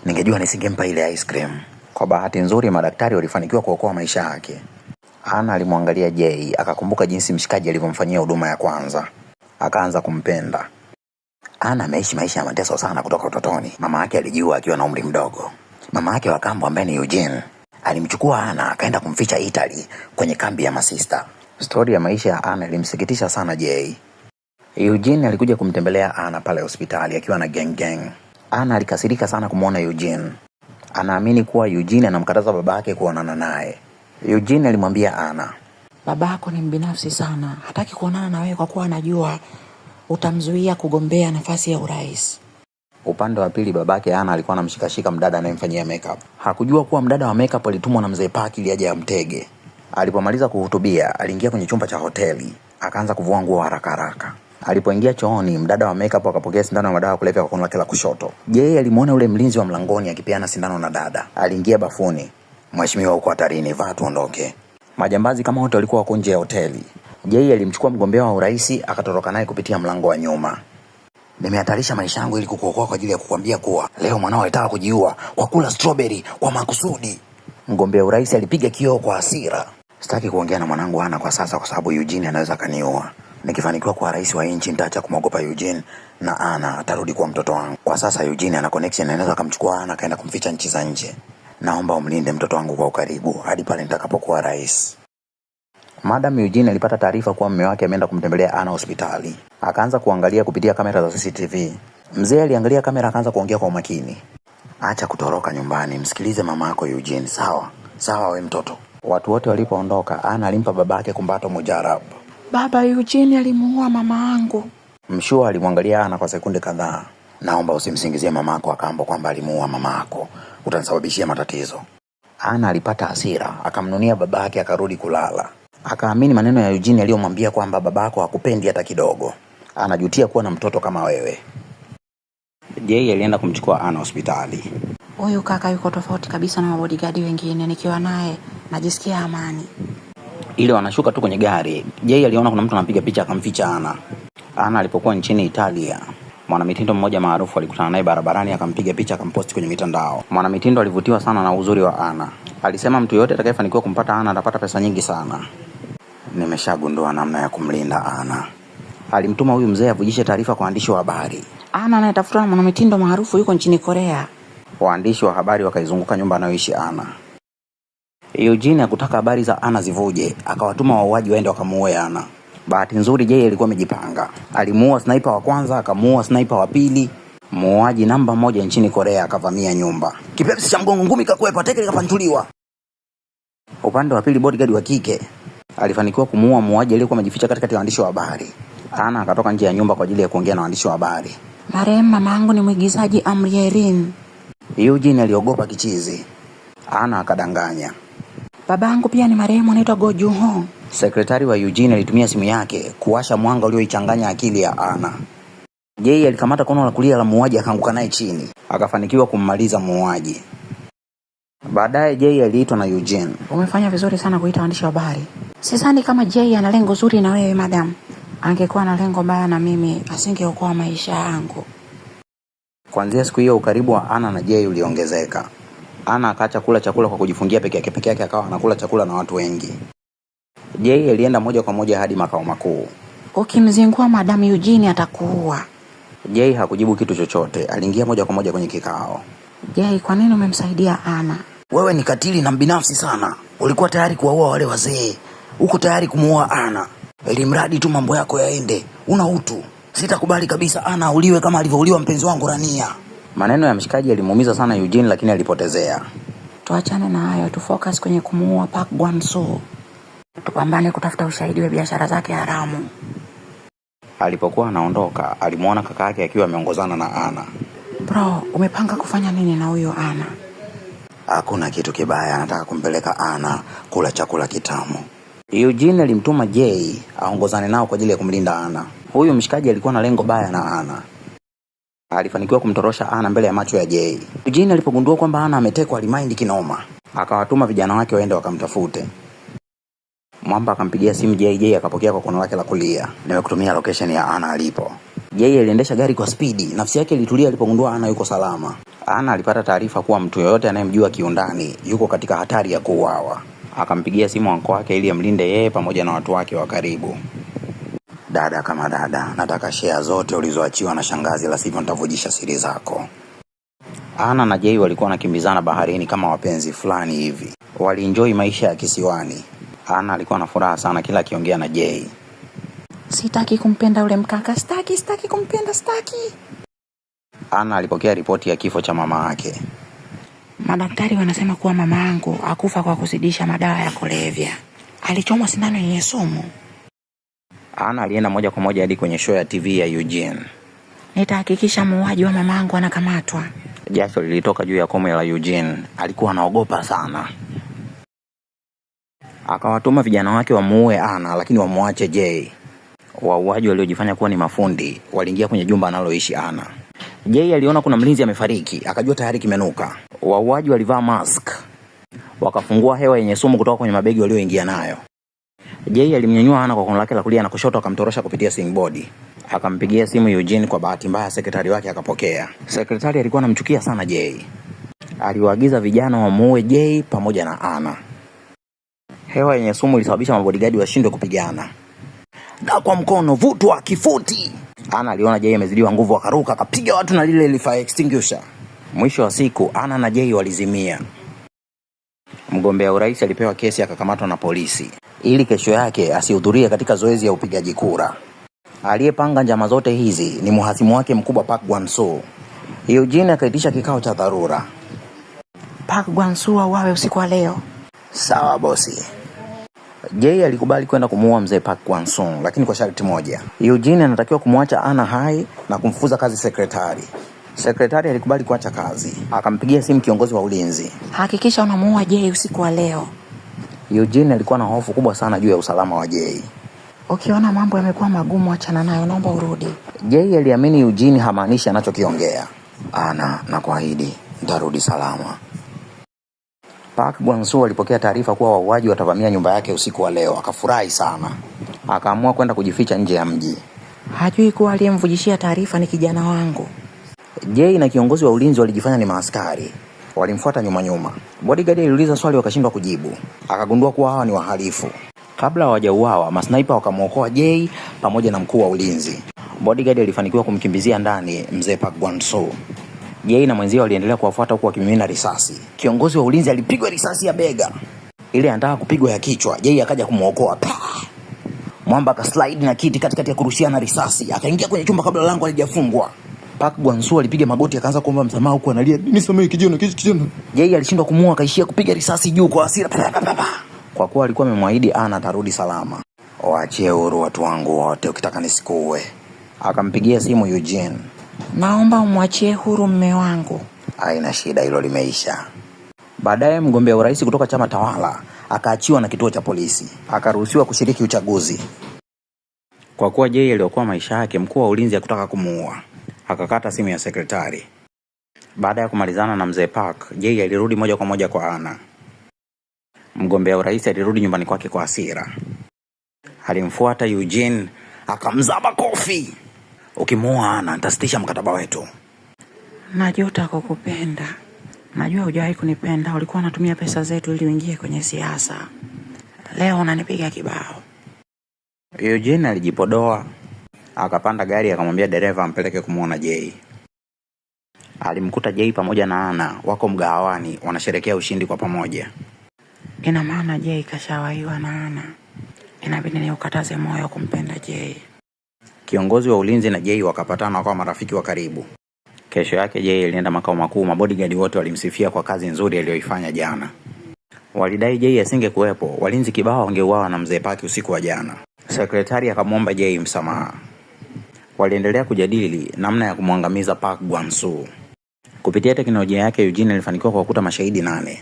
Ningejua nisingempa ile ice cream. Kwa bahati nzuri madaktari walifanikiwa kuokoa maisha yake. Ana alimwangalia Jay, akakumbuka jinsi mshikaji alivyomfanyia huduma ya kwanza. Akaanza kumpenda. Ana ameishi maisha ya mateso sana kutoka utotoni. Mama yake alijua akiwa na umri mdogo. Mama yake wa kambo ambaye ni Eugene alimchukua Ana akaenda kumficha Italy kwenye kambi ya masista. Story ya maisha ya Ana ilimsikitisha sana Jay. Eugene alikuja kumtembelea Ana pale hospitali akiwa na gang. Ana alikasirika sana kumuona Eugene. Anaamini kuwa Eugene anamkataza babake kuonana naye. Eugene alimwambia Ana, babako ni mbinafsi sana. Hataki kuonana na wewe kwa kuwa anajua utamzuia kugombea nafasi ya urais. Upande wa pili babake Ana alikuwa anamshikashika mdada anayemfanyia makeup. Hakujua kuwa mdada wa makeup alitumwa na mzee Park ili aje amtege. Alipomaliza kuhutubia, aliingia kwenye chumba cha hoteli, akaanza kuvua nguo haraka. Alipoingia chooni, mdada wa makeup akapokea sindano ya madawa kulevya kwa kono lake la kushoto. Jay alimuona yule mlinzi wa mlangoni akipeana sindano na dada. Aliingia bafuni. Mheshimiwa, uko hatarini, vaa tuondoke. Majambazi kama wote walikuwa wako nje ya hoteli. Jay alimchukua mgombea wa urais akatoroka naye kupitia mlango wa nyuma. Nimehatarisha maisha yangu ili kukuokoa kwa ajili ya kukwambia kuwa leo mwanao alitaka kujiua kwa kula strawberry kwa makusudi. Mgombea urais alipiga kioo kwa hasira. Sitaki kuongea na mwanangu Ana kwa sasa kwa sababu Eugene anaweza kaniua. Nikifanikiwa kuwa rais wa nchi nitaacha kumwogopa Eugene na Ana atarudi kuwa mtoto wangu. Kwa sasa Eugene ana connection, anaweza kumchukua Ana kaenda kumficha nchi za nje. Naomba umlinde mtoto wangu kwa ukaribu hadi pale nitakapokuwa rais. Madam Eugene alipata taarifa kuwa mume wake ameenda kumtembelea Ana hospitali. Akaanza kuangalia kupitia kamera za CCTV. Mzee aliangalia kamera akaanza kuongea kwa umakini. Acha kutoroka nyumbani, msikilize mama yako Eugene, sawa? Sawa we mtoto. Watu wote walipoondoka, Ana alimpa babake kumbato mujarabu. Baba, Eugene alimuua mama yangu. Mshua alimwangalia Ana kwa sekunde kadhaa. Naomba usimsingizie mamako akambo kwamba alimuua mamako. Utanisababishia matatizo. Ana alipata hasira, akamnunia babake akarudi kulala. Akaamini maneno ya Eugene aliyomwambia kwamba babako hakupendi hata kidogo. Anajutia kuwa na mtoto kama wewe. Jay alienda kumchukua Ana hospitali. Huyu kaka yuko tofauti kabisa na mabodyguard wengine, nikiwa naye najisikia amani. Ile wanashuka tu kwenye gari, Jay aliona kuna mtu anapiga picha akamficha Ana. Ana alipokuwa nchini Italia, mwanamitindo mmoja maarufu alikutana naye barabarani akampiga picha akamposti kwenye mitandao. Mwanamitindo alivutiwa sana na uzuri wa Ana. Alisema mtu yote atakayefanikiwa kumpata Ana atapata pesa nyingi sana. Nimeshagundua namna ya kumlinda Ana. Alimtuma huyu mzee avujishe taarifa kwa waandishi wa habari. Ana anayetafuta na mwanamitindo maarufu yuko nchini Korea. Waandishi wa habari wakaizunguka nyumba anayoishi Ana. Eugene hakutaka habari za Ana zivuje, akawatuma wauaji waende wakamuue Ana. Bahati nzuri Jay alikuwa amejipanga. Alimuua sniper wa kwanza, akamuua sniper wa pili. Muuaji namba 1 nchini Korea akavamia nyumba. Kipepsi cha mgongo ngumi kakwepa, teke likapantuliwa. Upande wa pili bodyguard wa kike alifanikiwa kumuua muuaji aliyekuwa amejificha katikati ya waandishi wa habari. Ana akatoka nje ya nyumba kwa ajili ya kuongea na waandishi wa habari. Marehemu mamangu ni mwigizaji Amrierin. Eugene aliogopa kichizi. Ana akadanganya. Babangu pia ni marehemu, anaitwa Go Jun-ho. Sekretari wa Eugene alitumia simu yake kuwasha mwanga ulioichanganya akili ya Ana. Jay alikamata kono la kulia la muuaji akaanguka naye chini. Akafanikiwa kummaliza muuaji. Baadaye Jay aliitwa na Eugene. Umefanya vizuri sana kuita waandishi wa habari. Sidhani kama Jay ana lengo zuri na wewe madam. Angekuwa na lengo baya na mimi asingeokoa maisha yangu. Kuanzia siku hiyo ukaribu wa Ana na Jay uliongezeka. Ana akaacha kula chakula kwa kujifungia peke yake akawa anakula chakula na watu wengi. Jay alienda moja kwa moja hadi makao makuu. Ukimzingua madam Eugene atakuua. Jay hakujibu kitu chochote, aliingia moja kwa moja kwenye kikao. Jay, kwa nini umemsaidia Ana? Wewe ni katili na mbinafsi sana. Ulikuwa tayari kuwaua wale wazee. Uko tayari kumuua Ana. Ili mradi tu mambo yako yaende. Una utu. Sitakubali kabisa Ana uliwe kama alivyouliwa mpenzi wangu Rania. Maneno ya mshikaji yalimuumiza sana Eugene lakini alipotezea. Tuachane na hayo, tufocus kwenye kumuua Park Gwon-soo. Tupambane kutafuta ushahidi wa biashara zake haramu. Alipokuwa anaondoka, alimuona kaka yake akiwa ameongozana na Ana. Bro, umepanga kufanya nini na huyo Ana? Hakuna kitu kibaya, anataka kumpeleka Ana kula chakula kitamu. Eugene alimtuma Jay aongozane nao kwa ajili ya kumlinda Ana. Huyu mshikaji alikuwa na lengo baya na Ana. Alifanikiwa kumtorosha Ana mbele ya macho ya Jay. Eugene alipogundua kwamba Ana ametekwa alimind kinoma. Akawatuma vijana wake waende wakamtafute. Mwamba akampigia simu Jay akapokea kwa kono lake la kulia. Nimekutumia location ya Ana alipo. Jay aliendesha gari kwa spidi, nafsi yake ilitulia alipogundua Ana yuko salama. Ana alipata taarifa kuwa mtu yoyote anayemjua kiundani yuko katika hatari ya kuuawa. Akampigia simu anko wake ili amlinde yeye pamoja na watu wake wa karibu. Dada kama dada, nataka share zote ulizoachiwa na shangazi, la sivyo nitavujisha siri zako. Ana na Jay walikuwa wanakimbizana baharini kama wapenzi fulani hivi. Walienjoy maisha ya kisiwani. Ana alikuwa na furaha sana kila akiongea na Jay. Sitaki kumpenda ule mkaka, sitaki kumpenda. Ana alipokea ripoti ya kifo cha mama yake. Madaktari wanasema kuwa mama yangu akufa kwa kuzidisha madawa ya kulevya. Alichomwa sindano yenye sumu. Ana alienda moja kwa moja hadi kwenye show ya TV ya Eugene. Nitahakikisha muuaji wa mama yangu anakamatwa. Jasho lilitoka juu ya komo la Eugene. Alikuwa anaogopa sana. Akawatuma vijana wake wamuue Ana lakini wamuache Jay. Wauaji waliojifanya kuwa ni mafundi waliingia kwenye jumba analoishi Ana. Jay aliona kuna mlinzi amefariki, akajua tayari kimenuka. Wauaji walivaa mask. Wakafungua hewa yenye sumu kutoka kwenye mabegi walioingia nayo. Jay alimnyanyua Ana kwa kono lake la kulia na kushoto akamtorosha kupitia singboard. Akampigia simu Eugene, kwa bahati mbaya sekretari wake akapokea. Sekretari alikuwa anamchukia sana Jay. Aliwaagiza vijana wamuue Jay pamoja na Ana. Hewa yenye sumu ilisababisha mabodyguard washindwe kupigana. Da kwa mkono, vutwa, kifuti. Ana aliona Jay amezidiwa nguvu, akaruka akapiga watu na lile fire extinguisher. Mwisho wa siku Ana na Jay walizimia. Mgombea urais alipewa kesi akakamatwa na polisi ili kesho yake asihudhurie katika zoezi ya upigaji kura. Aliyepanga njama zote hizi ni mhasimu wake mkubwa Park Gwan-soo. Eugene akaitisha kikao cha dharura. Park Gwan-soo auawe usiku wa leo. Sawa bosi. Jay alikubali kwenda kumuua mzee Park Gwan-soo, lakini kwa sharti moja. Eugene anatakiwa kumwacha Ana hai na kumfukuza kazi sekretari. Sekretari alikubali kuacha kazi. Akampigia simu kiongozi wa ulinzi. Hakikisha unamuua Jay usiku wa leo. Eugene alikuwa na hofu kubwa sana juu ya usalama wa Jay. Ukiona mambo yamekuwa magumu, achana nayo, naomba urudi. Jay aliamini Eugene hamaanishi anachokiongea. Ana, nakuahidi nitarudi salama. Park Gwan-soo alipokea taarifa kuwa wauaji watavamia nyumba yake usiku wa leo. Akafurahi sana. Akaamua kwenda kujificha nje ya mji. Hajui kuwa aliyemvujishia taarifa ni kijana wangu. Jay na kiongozi wa ulinzi walijifanya ni maaskari. Walimfuata nyuma. Bodyguard aliuliza swali wakashindwa kujibu. Akagundua kuwa hawa ni wahalifu. Kabla hawajauawa, masniper wakamuokoa Jay pamoja na mkuu wa ulinzi. Bodyguard alifanikiwa kumkimbizia ndani mzee Park Gwan-soo. Jay na mwenzio waliendelea kuwafuata huku wakimimina risasi. Kiongozi wa ulinzi alipigwa risasi ya bega. Ile anataka kupigwa ya kichwa, Jay akaja kumuokoa. Mwamba akaslide na kiti katikati ya kurushiana risasi. Akaingia kwenye chumba kabla lango halijafungwa. Park Gwan-soo alipiga magoti akaanza kuomba msamaha huku analia, "Nisamehe kijana." Jay alishindwa kumuua, akaishia kupiga risasi juu kwa hasira. Kwa kuwa alikuwa amemwahidi Ana atarudi salama. "Waachie huru watu wangu wote ukitaka nisikuue." Akampigia simu Eugene. Naomba umwachie huru mume wangu. Haina shida, hilo limeisha. Baadaye mgombea urais kutoka chama tawala akaachiwa na kituo cha polisi. Akaruhusiwa kushiriki uchaguzi. Kwa kuwa Jay aliokoa maisha yake, mkuu wa ulinzi hakutaka kumuua. Akakata simu ya sekretari. Baada ya kumalizana na mzee Park, Jay alirudi moja kwa moja kwa Ana. Mgombea urais alirudi nyumbani kwake kwa hasira. Alimfuata Eugene, akamzaba kofi. "Ukimuoa Ana, nitasitisha mkataba wetu." Najuta kukupenda. Najua hujawahi kunipenda, ulikuwa unatumia pesa zetu ili uingie kwenye siasa. Leo unanipiga kibao. Eugene alijipodoa, akapanda gari akamwambia dereva ampeleke kumuona Jay. Alimkuta Jay pamoja na Ana wako mgahawani wanasherehekea ushindi kwa pamoja. Ina maana Jay kashawaiwa na Ana. Inabidi niukataze moyo kumpenda Jay. Kiongozi wa ulinzi na Jay wakapatana kwa marafiki wa karibu. Kesho yake Jay alienda makao makuu. Mabodyguard wote walimsifia kwa kazi nzuri aliyoifanya jana. Walidai Jay asingekuwepo, walinzi kibao wangeuawa na mzee Park usiku wa jana. Sekretari akamwomba Jay msamaha. Waliendelea kujadili namna ya kumwangamiza Park Gwan-soo. Kupitia teknolojia yake, Eugene alifanikiwa kuwakuta mashahidi 8.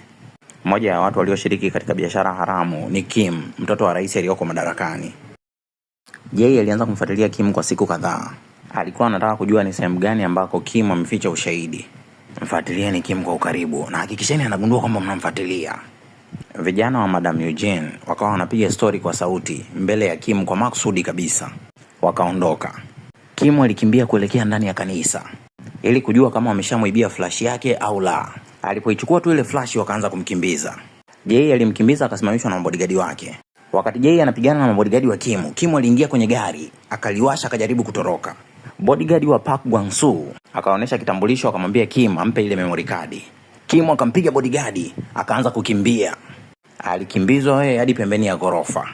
Mmoja ya watu walioshiriki katika biashara haramu ni Kim, mtoto wa rais aliyoko madarakani. Jay alianza kumfuatilia Kim kwa siku kadhaa. Alikuwa anataka kujua ni sehemu gani ambako Kim ameficha ushahidi. "Mfuatilieni Kim kwa ukaribu na hakikisheni anagundua kwamba mnamfuatilia." Vijana wa Madam Eugene wakawa wanapiga story kwa sauti mbele ya Kim kwa makusudi kabisa. Wakaondoka. Kim alikimbia kuelekea ndani ya kanisa ili kujua kama wameshamuibia flash yake au la. Alipoichukua tu ile flash wakaanza kumkimbiza. Jay alimkimbiza akasimamishwa na bodyguard wake. Wakati Jay anapigana na bodyguard wa Kim, Kim aliingia kwenye gari, akaliwasha akajaribu kutoroka. Bodyguard wa Park Gwan-soo akaonesha kitambulisho akamwambia Kim ampe ile memory card. Kim akampiga bodyguard, akaanza kukimbia. Alikimbizwa hadi pembeni ya ghorofa.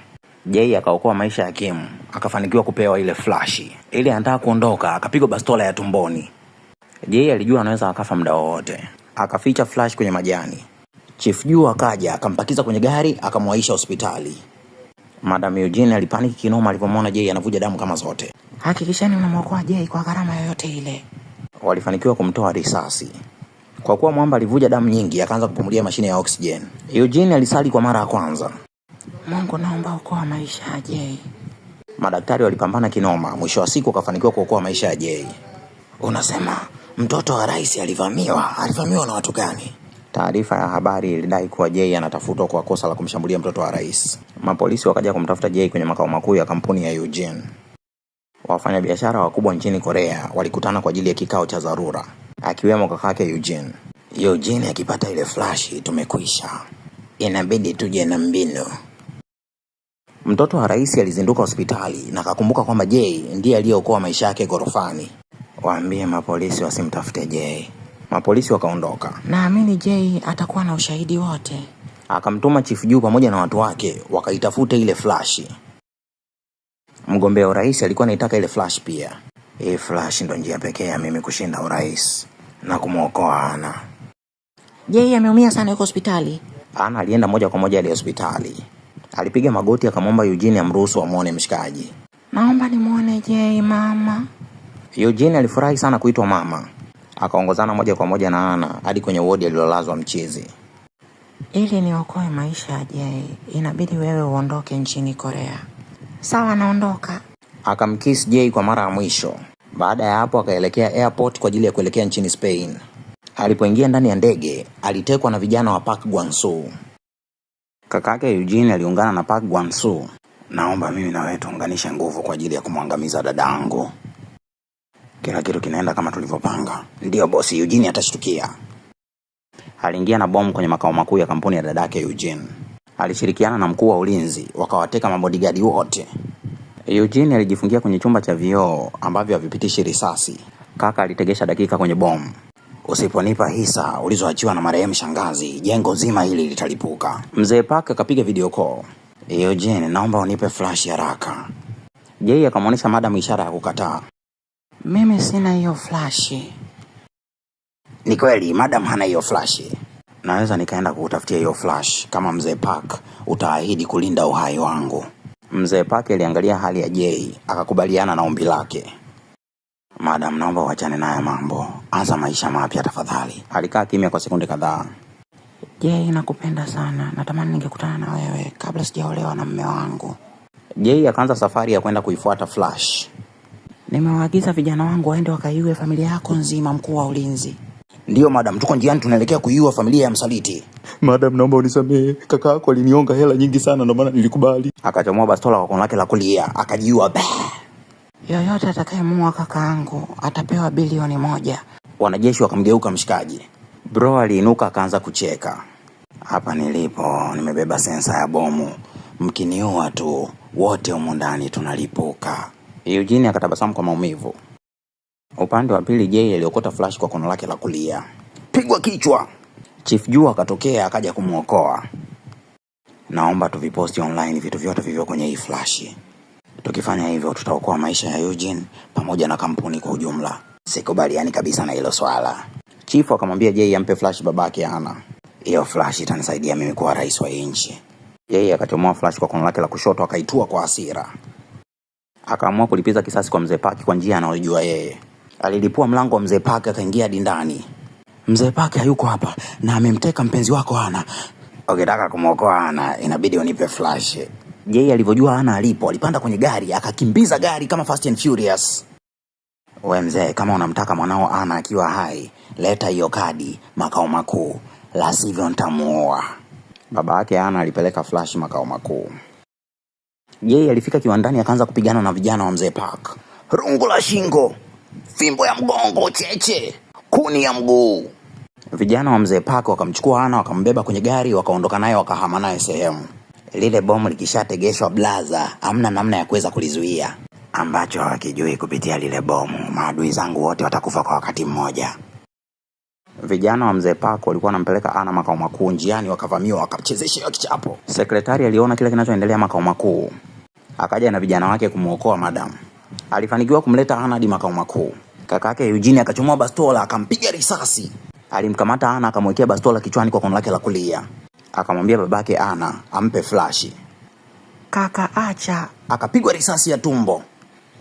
Jay akaokoa maisha ya Kim, akafanikiwa kupewa ile flash. Ile anataka kuondoka, akapigwa bastola ya tumboni. Jay alijua anaweza akafa muda wowote. Akaficha flash kwenye majani. Chief Juu akaja, akampakiza kwenye gari, akamwaisha hospitali. Madam Eugene alipaniki kinoma alipomwona Jay anavuja damu kama zote. Hakikisheni mnamwokoa Jay kwa gharama yoyote ile. Walifanikiwa kumtoa risasi. Kwa kuwa mwamba alivuja damu nyingi, akaanza kupumulia mashine ya oxygen. Eugene alisali kwa mara ya kwanza. "Mungu, naomba okoa maisha ya Jay." Madaktari walipambana kinoma, mwisho wa siku wakafanikiwa kuokoa maisha ya Jay. "Unasema mtoto wa rais alivamiwa na watu gani?" Taarifa ya habari ilidai kuwa Jay anatafutwa kwa kosa la kumshambulia mtoto wa rais. Mapolisi wakaja kumtafuta Jay kwenye makao makuu ya kampuni ya Eugene. Wafanyabiashara wakubwa nchini Korea walikutana kwa ajili ya kikao cha dharura, akiwemo kakake Eugene. Eugene akipata ile flash tumekwisha. Inabidi tuje na mbinu. Mtoto wa rais alizinduka hospitali na akakumbuka kwamba Jay ndiye aliyeokoa maisha yake gorofani. Waambie mapolisi wasimtafute Jay. Mapolisi wakaondoka. Naamini Jay atakuwa na ushahidi wote. Akamtuma Chief Juu pamoja na watu wake wakaitafuta ile flash. Mgombea urais alikuwa anaitaka ile flash pia. Hii flash ndo njia pekee ya mimi kushinda urais na kumwokoa Ana. Jay ameumia sana yuko hospitali. Ana alienda moja kwa moja ile hospitali. Alipiga magoti akamwomba Eugene amruhusu amuone mshikaji. Naomba nimuone Jay mama. Eugene alifurahi sana kuitwa mama. Akaongozana moja kwa moja na Ana hadi kwenye wodi alilolazwa mchizi. Ili niokoe maisha ya Jay, inabidi wewe uondoke nchini Korea. Sawa, naondoka. Akamkiss Jay kwa mara ya mwisho. Baada ya hapo akaelekea airport kwa ajili ya kuelekea nchini Spain. Alipoingia ndani ya ndege, alitekwa na vijana wa Park Gwang-soo. Kakake Eugene aliungana na Park Gwang-soo. Naomba mimi na wewe tuunganishe nguvu kwa ajili ya kumwangamiza dadangu. Kila kitu kinaenda kama tulivyopanga. Ndio bosi, Eugene atashtukia. Aliingia na bomu kwenye makao makuu ya kampuni ya dadake Eugene. Alishirikiana na mkuu wa ulinzi, wakawateka mabodyguard wote. Eugene alijifungia kwenye chumba cha vioo ambavyo havipitishi risasi. Kaka alitegesha dakika kwenye bomu. Usiponipa hisa ulizoachiwa na marehemu shangazi, jengo zima hili litalipuka. Mzee Park akapiga video call. Eugene, naomba unipe flash haraka. Jay akamwonyesha madam ishara ya kukataa. Mimi sina hiyo flash. Ni kweli madam hana hiyo flash. Naweza nikaenda kukutafutia hiyo flash kama mzee Park utaahidi kulinda uhai wangu. Mzee Park aliangalia hali ya Jay, akakubaliana na ombi lake. Madam, naomba uachane naye mambo. Anza maisha mapya tafadhali. Alikaa kimya kwa sekunde kadhaa. Jay, nakupenda sana. Natamani ningekutana na wewe kabla sijaolewa na mume wangu. Jay akaanza safari ya kwenda kuifuata flash. Nimewaagiza vijana wangu waende wakaiue familia yako nzima, mkuu wa ulinzi. Ndio madam, tuko njiani tunaelekea kuiua familia ya msaliti. Madam, naomba unisamehe. Kaka yako alinionga hela nyingi sana ndio maana nilikubali. Akachomoa bastola kwa kono lake la kulia, akajiua. Yoyote atakayemuua kakaangu atapewa bilioni 1. Wanajeshi wakamgeuka mshikaji. Bro aliinuka akaanza kucheka. Hapa nilipo nimebeba sensa ya bomu. Mkiniua tu wote humu ndani tunalipuka. Eugene akatabasamu kwa maumivu. Upande wa pili Jay aliokota flash kwa kono lake la kulia. Pigwa kichwa. Chief Juu akatokea akaja kumuokoa. Naomba tuviposti online vitu vyote vivyo kwenye hii flash. Tukifanya hivyo tutaokoa maisha ya Eugene pamoja na kampuni kwa ujumla. Sikubaliani kabisa na hilo swala. Chief akamwambia Jay ampe flash babake Ana. Hiyo flash itanisaidia mimi kuwa rais wa nchi. Jay akachomoa flash kwa kono lake la kushoto akaitua kwa hasira. Akaamua kulipiza kisasi kwa mzee Park kwa njia anayojua yeye. Alilipua mlango wa mzee Park akaingia hadi ndani. Mzee Park hayuko hapa na amemteka mpenzi wako Ana. Ukitaka kumuokoa Ana inabidi unipe flash. Jay alivyojua Ana alipo, alipanda kwenye gari akakimbiza gari kama Fast and Furious. Wewe mzee, kama unamtaka mwanao Ana akiwa hai, leta hiyo kadi makao makuu, la sivyo nitamuoa. Baba yake Ana alipeleka flash makao makuu. Jay alifika kiwandani akaanza kupigana na vijana wa mzee Park. Rungu la shingo, fimbo ya mgongo, cheche, kuni ya mguu. Vijana wa mzee Park wakamchukua Ana wakambeba kwenye gari wakaondoka naye wakahama naye sehemu. Lile bomu likishategeshwa blaza, hamna namna ya kuweza kulizuia. Ambacho hawakijui kupitia lile bomu, maadui zangu wote watakufa kwa wakati mmoja. Vijana wa mzee Park walikuwa wanampeleka Ana makao makuu, njiani wakavamiwa wakachezesha kichapo. Sekretari aliona kile kinachoendelea makao makuu. Akaja na vijana wake kumuokoa madam. Alifanikiwa kumleta Ana hadi makao makuu. Kakake Eugene akachomoa bastola akampiga risasi. Alimkamata Ana akamwekea bastola kichwani kwa kono lake la kulia. Akamwambia babake Ana ampe flash. Kaka acha. Akapigwa risasi ya tumbo.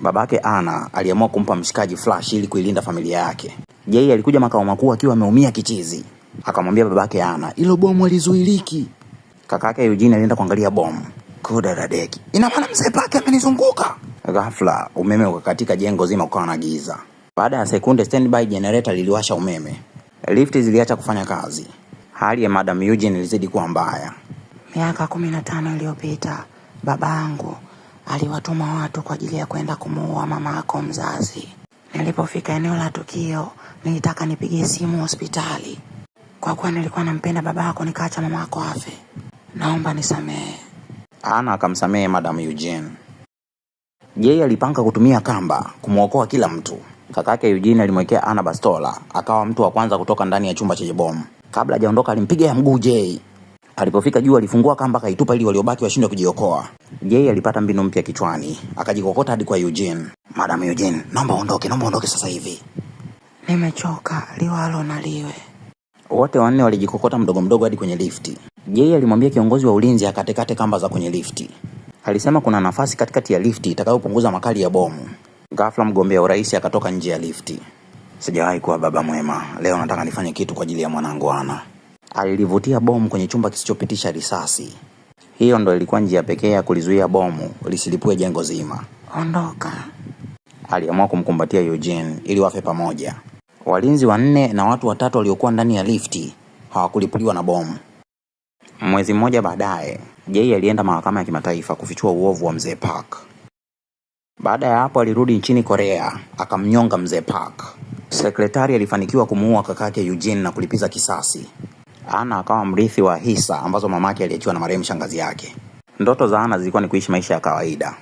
Babake Ana aliamua kumpa mshikaji flash ili kuilinda familia yake. Jay alikuja makao makuu akiwa ameumia kichizi. Akamwambia babake Ana, "Hilo bomu alizuiliki." Kakake Eugene alienda kuangalia bomu. Kuda dadeki. Ina maana mzee Park amenizunguka. Ghafla umeme ukakatika, jengo zima ukawa na giza. Baada ya sekunde standby generator liliwasha umeme. Lift ziliacha kufanya kazi. Hali ya Madam Eugene ilizidi kuwa mbaya. Miaka 15 iliyopita babangu aliwatuma watu kwa ajili ya kwenda kumuua mamako mzazi. Nilipofika eneo la tukio, nilitaka nipigie simu hospitali. Kwa kuwa nilikuwa nampenda babako, nikaacha mamako afe. Naomba nisamehe. Ana akamsamehe Madam Eugene. Yeye alipanga kutumia kamba kumuokoa kila mtu. Kakake Eugene alimwekea Ana bastola, akawa mtu wa kwanza kutoka ndani ya chumba chenye bomu. Kabla hajaondoka alimpiga ya mguu Jay. Alipofika juu alifungua kamba kaitupa ili waliobaki washindwe kujiokoa. Jay alipata mbinu mpya kichwani, akajikokota hadi kwa Eugene. Madam Eugene, naomba uondoke sasa hivi. Nimechoka, liwalo na liwe. Wote wanne walijikokota mdogo mdogo hadi kwenye lifti. Jay alimwambia kiongozi wa ulinzi akatekate kamba za kwenye lifti. Alisema kuna nafasi katikati ya lifti itakayopunguza makali ya bomu. Ghafla mgombea urais akatoka nje ya lifti. Sijawahi kuwa baba mwema, leo nataka nifanye kitu kwa ajili ya mwanangu Ana. Alilivutia bomu kwenye chumba kisichopitisha risasi. Hiyo ndo ilikuwa njia pekee ya kulizuia bomu lisilipue jengo zima. Ondoka. Aliamua kumkumbatia Eugene ili wafe pamoja. Walinzi 4 na watu 3 waliokuwa ndani ya lifti hawakulipuliwa na bomu. Mwezi mmoja baadaye, Jay alienda mahakama ya kimataifa kufichua uovu wa mzee Park. Baada ya hapo alirudi nchini Korea, akamnyonga mzee Park. Sekretari alifanikiwa kumuua kakake Eugene na kulipiza kisasi. Ana akawa mrithi wa hisa ambazo mamake aliachiwa na marehemu shangazi yake. Ndoto za Ana zilikuwa ni kuishi maisha ya kawaida.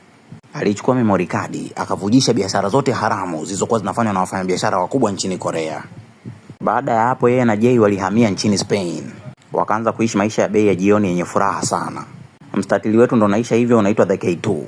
Alichukua memory card, akavujisha biashara zote haramu zilizokuwa zinafanywa na wafanyabiashara wakubwa nchini Korea. Baada ya hapo yeye na Jay walihamia nchini Spain. Wakaanza kuishi maisha ya bei ya jioni yenye furaha sana. Mstatili wetu ndo naisha hivyo, unaitwa The K2.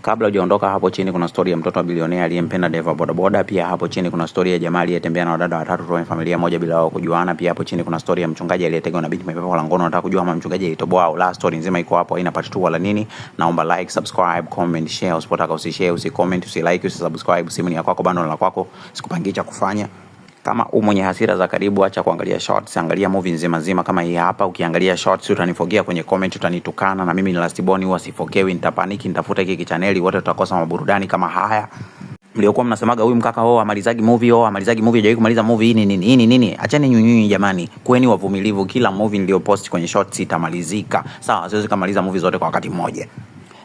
Kabla hujaondoka, hapo chini kuna story ya mtoto wa bilionea aliyempenda Deva bodaboda. Pia hapo chini kuna story ya jamaa aliyetembea na wadada 3 kutoka familia moja bila wao kujuana. Pia hapo chini kuna story ya mchungaji aliyetegwa na binti mapepo la ngono. Nataka kujua kama mchungaji alitoboa au la. Story nzima iko hapo, haina part 2 wala nini. Naomba like, subscribe, comment, share. Usipotaka usishare, usicomment, usilike, usisubscribe. Simu ni ya kwako, bando la kwako. Sikupangia cha kufanya. Kama mwenye hasira za karibu, acha kuangalia shorts, angalia movie nzima kama hii hapa. Ukiangalia shorts utanifogea kwenye comment, utanitukana, na mimi ni Lastborn, huwa sifogewi, nitapaniki, nitafuta hiki channel, wote tutakosa maburudani kama haya. Mliokuwa mnasemaga huyu mkaka amalizagi movie, hajawahi kumaliza movie, nini. Acheni nyunyunyi jamani. Kweni wavumilivu, kila movie niliyopost kwenye shorts itamalizika. Sawa, siwezi kumaliza movie zote kwa wakati mmoja.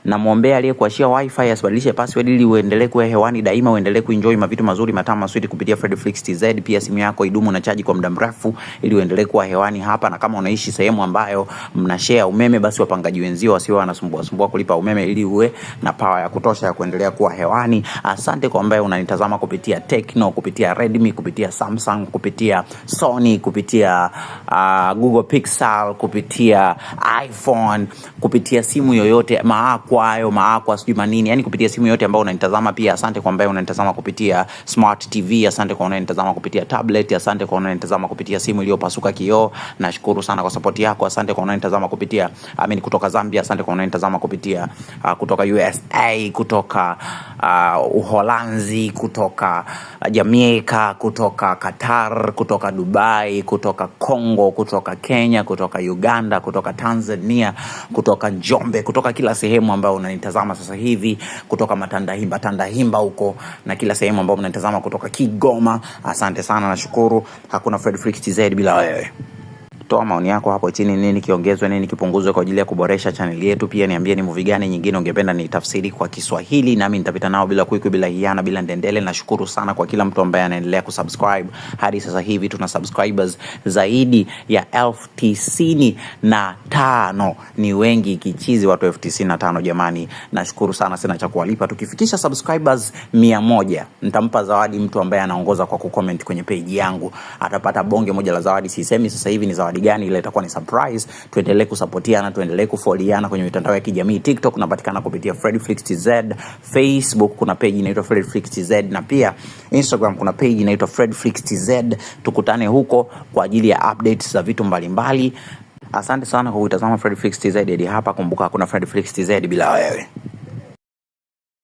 Na muombea aliyekuashia wifi asibadilishe password ili uendelee kuwa hewani daima, uendelee kuenjoy mavitu mazuri matamu sweet kupitia Fredflix TZ. Pia simu yako idumu na chaji kwa muda mrefu ili uendelee kuwa hewani hapa. Na kama unaishi sehemu ambayo mnashare umeme, basi wapangaji wenzio wasiwe wanasumbua kulipa umeme ili uwe na power ya kutosha ya kuendelea kuwa hewani. Asante kwa ambaye unanitazama kupitia Tecno, kupitia Redmi, kupitia Samsung, kupitia Sony, kupitia Google Pixel, kupitia iPhone, kupitia simu yoyote maakwa sijui manini, yani kupitia simu yote ambayo unanitazama. Pia asante kwa ambaye unanitazama kupitia Smart TV, asante kwa unanitazama kupitia tablet, asante kwa unanitazama kupitia simu iliyopasuka kioo. Nashukuru sana kwa support yako. Asante kwa unanitazama kupitia kutoka Zambia, asante kwa unanitazama kupitia kutoka USA, kutoka Uholanzi, kutoka Jamaica, kutoka Qatar, kutoka Dubai, kutoka Kongo, kutoka Kenya, kutoka Uganda, kutoka Tanzania, kutoka Njombe, kutoka kila sehemu ambao unanitazama sasa hivi, kutoka Tandahimba huko na kila sehemu ambao unanitazama, kutoka Kigoma. Asante sana, nashukuru. Hakuna Fredflix TZ bila wewe. Toa maoni yako hapo chini, nini kiongezwe, nini kipunguzwe kwa ajili ya kuboresha channel yetu. Pia niambie ni movie gani nyingine ungependa ni tafsiri kwa Kiswahili, nami nitapita nao bila kuiku, bila hiana, bila ndendele. Nashukuru sana kwa kila mtu ambaye anaendelea kusubscribe. Hadi sasa hivi tuna subscribers zaidi ya 95,000. Ni wengi kichizi, watu 95,000 jamani. Nashukuru sana, sina cha kuwalipa. Tukifikisha subscribers 100, nitampa zawadi mtu ambaye anaongoza kwa kucomment kwenye page yangu. Atapata bonge moja la zawadi. Sisemi sasa hivi ni zawadi gani, ile itakuwa ni surprise. Tuendelee kusupportiana, tuendelee kufollowiana kwenye mitandao ya kijamii. TikTok unapatikana kupitia Fredflix TZ, Facebook kuna page inaitwa Fredflix TZ, na pia Instagram kuna page inaitwa Fredflix TZ. Tukutane huko kwa ajili ya updates za vitu mbalimbali. Asante sana kwa kutazama Fredflix TZ hadi hapa. Kumbuka hakuna Fredflix TZ bila wewe.